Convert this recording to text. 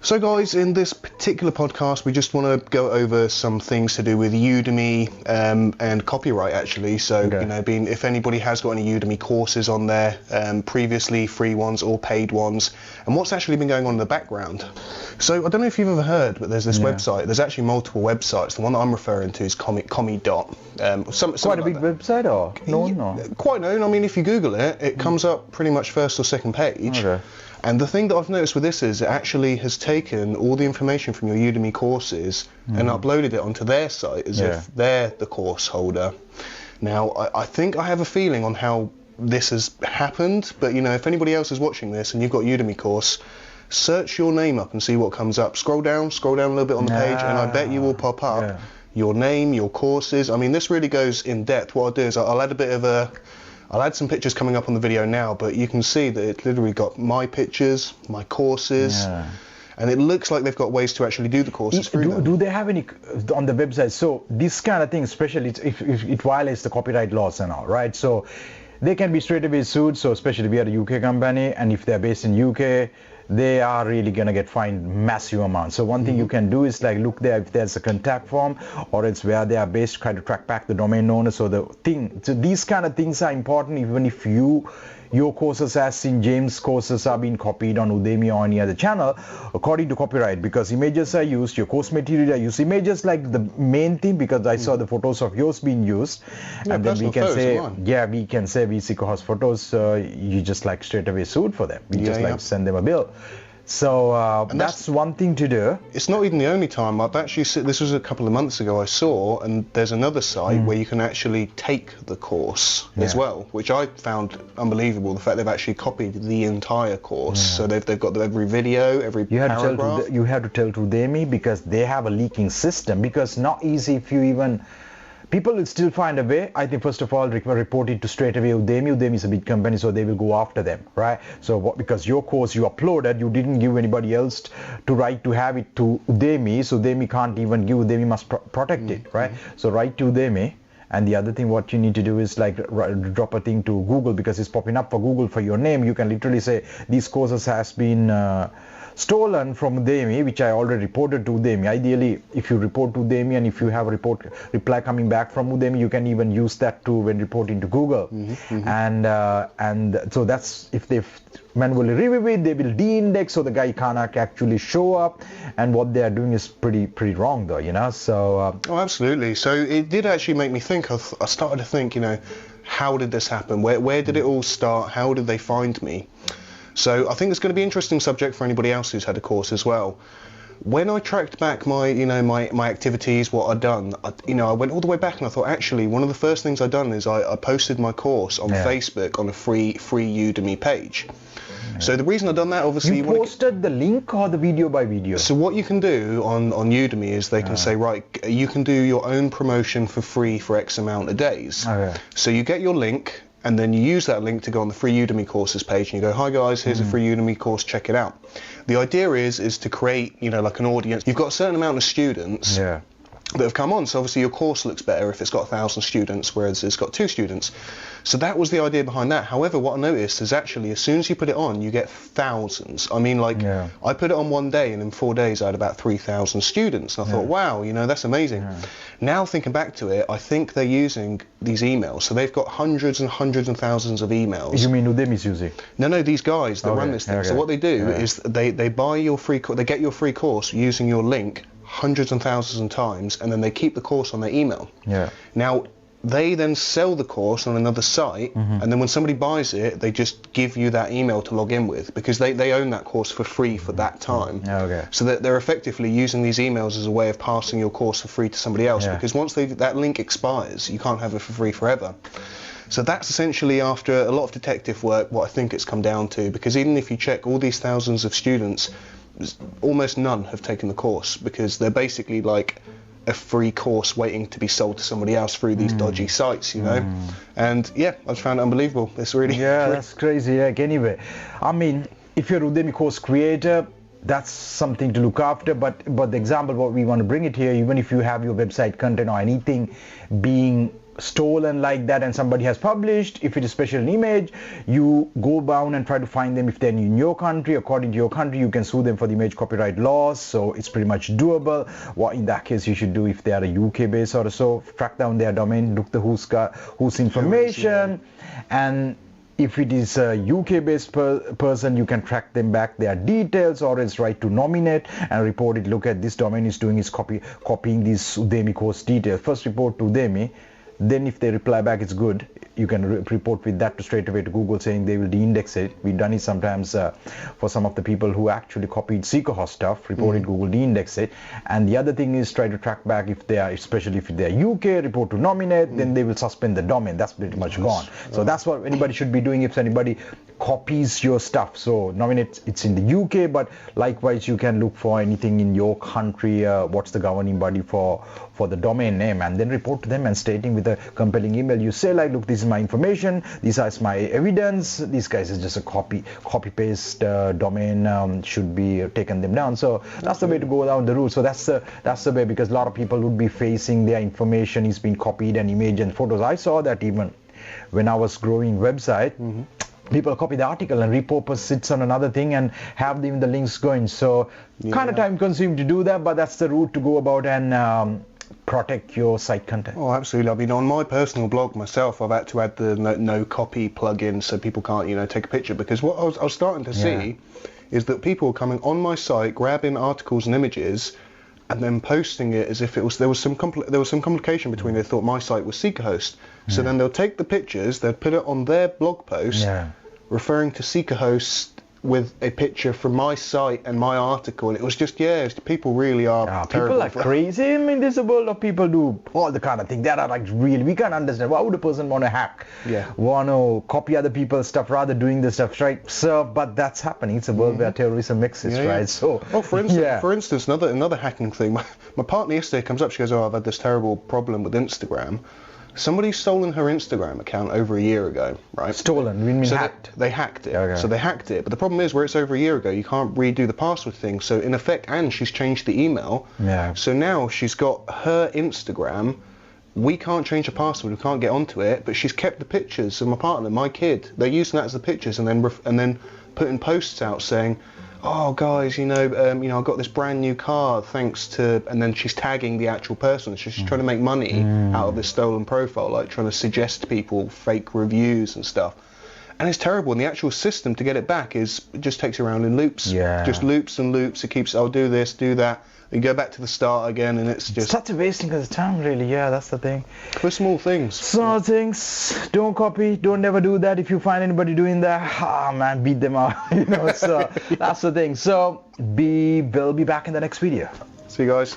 So guys, in this particular podcast we just want to go over some things to do with Udemy and copyright actually. So if anybody has got any Udemy courses on there, previously free ones or paid ones, and what's actually been going on in the background. So I don't know if you've ever heard, but there's this website, there's actually multiple websites. The one that I'm referring to is Quite a big website or known? Or? Quite known. I mean, if you Google it, it comes up pretty much first or second page. Okay. And the thing that I've noticed with this is it actually has taken all the information from your Udemy courses and uploaded it onto their site as if they're the course holder. Now, I think I have a feeling on how this has happened, but if anybody else is watching this and you've got Udemy course, search your name up and see what comes up. Scroll down a little bit on the page, and I bet you will pop up your name, your courses. I mean, this really goes in depth. What I'll do is I'll add some pictures coming up on the video now, but you can see that it literally got my pictures, my courses, and it looks like they've got ways to actually do the courses through them. Do they have any on the website? So this kind of thing, especially if it violates the copyright laws and all, right? So they can be straight away sued. So especially we are a UK company, and if they're based in UK, they are really gonna get fined massive amounts. So one thing you can do is like look there if there's a contact form, or it's where they are based, try to track back the domain owner. So these kind of things are important, even if your courses, as in James' courses, are being copied on Udemy or any other channel according to copyright, because images are used, your course material are used. Images like the main thing, because I saw the photos of yours being used, and then we can say, we can say we SeekaHost photos, you just like straight away sued for them. We just like send them a bill. So that's one thing to do. It's not even the only time. I've actually, this was a couple of months ago I saw, and there's another site where you can actually take the course as well, which I found unbelievable, the fact they've actually copied the entire course. So they've got every video, every paragraph. You have to tell to Udemy, because they have a leaking system, because not easy if you even... People will still find a way. I think first of all report it to straight away Udemy. Udemy is a big company, so they will go after them, right? So because your course you uploaded, you didn't give anybody else to write to have it to Udemy, so Udemy can't even give. Udemy must protect it, right? So write to Udemy. And the other thing what you need to do is like drop a thing to Google, because it's popping up for Google for your name. You can literally say these courses has been stolen from Udemy, which I already reported to Udemy. Ideally, if you report to Udemy and if you have a reply coming back from Udemy, you can even use that too when reporting to Google. And so that's, if they manually review it, they will de-index, so the guy can't actually show up, and what they are doing is pretty wrong though, so oh, absolutely. So it did actually make me think. I started to think, how did this happen? Where did it all start? How did they find me? So I think it's going to be an interesting subject for anybody else who's had a course as well. When I tracked back my activities, what I'd done, I went all the way back and I thought, actually, one of the first things I'd done is I posted my course on Facebook on a free Udemy page. So the reason I've done that, obviously... You posted the link or the video by video? So what you can do on Udemy is they can say, right, you can do your own promotion for free for X amount of days. So you get your link, and then you use that link to go on the free Udemy courses page, and you go, hi guys, here's a free Udemy course, check it out. The idea is to create, like an audience. You've got a certain amount of students that have come on, so obviously your course looks better if it's got 1,000 students, whereas it's got 2 students. So that was the idea behind that. However, what I noticed is actually as soon as you put it on, you get thousands. I mean, like, I put it on one day, and in 4 days I had about 3,000 students. And I thought, wow, that's amazing. Now thinking back to it, I think they're using these emails. So they've got hundreds and hundreds and thousands of emails. You mean Udemy's using? No, these guys that run this thing. So what they do is they buy your free course, they get your free course using your link hundreds and thousands of times, and then they keep the course on their email. Now, they then sell the course on another site, and then when somebody buys it, they just give you that email to log in with, because they own that course for free for that time. So that they're effectively using these emails as a way of passing your course for free to somebody else, because once that link expires, you can't have it for free forever. So that's essentially, after a lot of detective work, what I think it's come down to, because even if you check all these thousands of students, almost none have taken the course, because they're basically like a free course waiting to be sold to somebody else through these dodgy sites, And I just found it unbelievable. It's really that's crazy. Like, anyway, I mean, if you're a Udemy course creator, that's something to look after, but the example what we want to bring it here, even if you have your website content or anything being stolen like that and somebody has published, if it is special an image, you go down and try to find them if they're in your country. According to your country, you can sue them for the image copyright laws, so it's pretty much doable. What in that case you should do, if they are a UK base or so, track down their domain, look the whose information, and if it is a UK-based person, you can track them back their details, or else write to nominate and report it. Look at this domain is doing is copying these Udemy course details. First report to Udemy, then if they reply back it's good, you can report with that to straight away to Google saying they will de-index it. We've done it sometimes for some of the people who actually copied SeekaHost stuff, reported Google de-index it. And the other thing is try to track back if they are, especially if they are UK, report to nominate, then they will suspend the domain. That's pretty much gone. So that's what anybody should be doing if anybody copies your stuff. So nominate, it's in the UK, but likewise you can look for anything in your country, what's the governing body for the domain name, and then report to them and stating with a compelling email. You say like, look, this is my information, this is my evidence, these guys is just a copy paste domain, should be taken them down. So that's the way to go down the route. So that's the way, because a lot of people would be facing their information is being copied, and image and photos. I saw that even when I was growing website. People copy the article and repurpose it on another thing and have even the links going. So kind of time consuming to do that, but that's the route to go about and protect your site content. Oh, absolutely. I mean, on my personal blog myself, I've had to add the no copy plugin so people can't, take a picture, because what I was starting to see is that people were coming on my site, grabbing articles and images, and then posting it as if there was some complication between. They thought my site was SeekaHost, so then they'll take the pictures, they'll put it on their blog post, referring to SeekaHost with a picture from my site and my article, and it was just people really are terrible. People are crazy. I mean, there's a world of people do all the kind of thing that are like really, we can't understand. Why would a person want to hack, want to copy other people's stuff rather doing the stuff, right? So, but that's happening. It's a world where terrorism exists, right? So, for instance, another hacking thing. My partner yesterday comes up. She goes, "Oh, I've had this terrible problem with Instagram." Somebody's stolen her Instagram account over a year ago, right? Stolen, you mean hacked? They hacked it. Okay. So they hacked it. But the problem is, where it's over a year ago, you can't redo the password thing. So in effect, and she's changed the email. So now she's got her Instagram. We can't change the password. We can't get onto it. But she's kept the pictures of my partner, my kid. They're using that as the pictures, and then putting posts out saying, "Oh guys, I got this brand new car thanks to," and then she's tagging the actual person. So she's trying to make money out of this stolen profile, like trying to suggest to people fake reviews and stuff. And it's terrible. And the actual system to get it back it just takes around in loops. Just loops and loops. It keeps, I'll do this, do that. You go back to the start again, and it's just such a wasting of time, really. That's the thing. For small things. Small things. Don't copy. Don't never do that. If you find anybody doing that, man, beat them out. So that's the thing. So we'll be back in the next video. See you guys.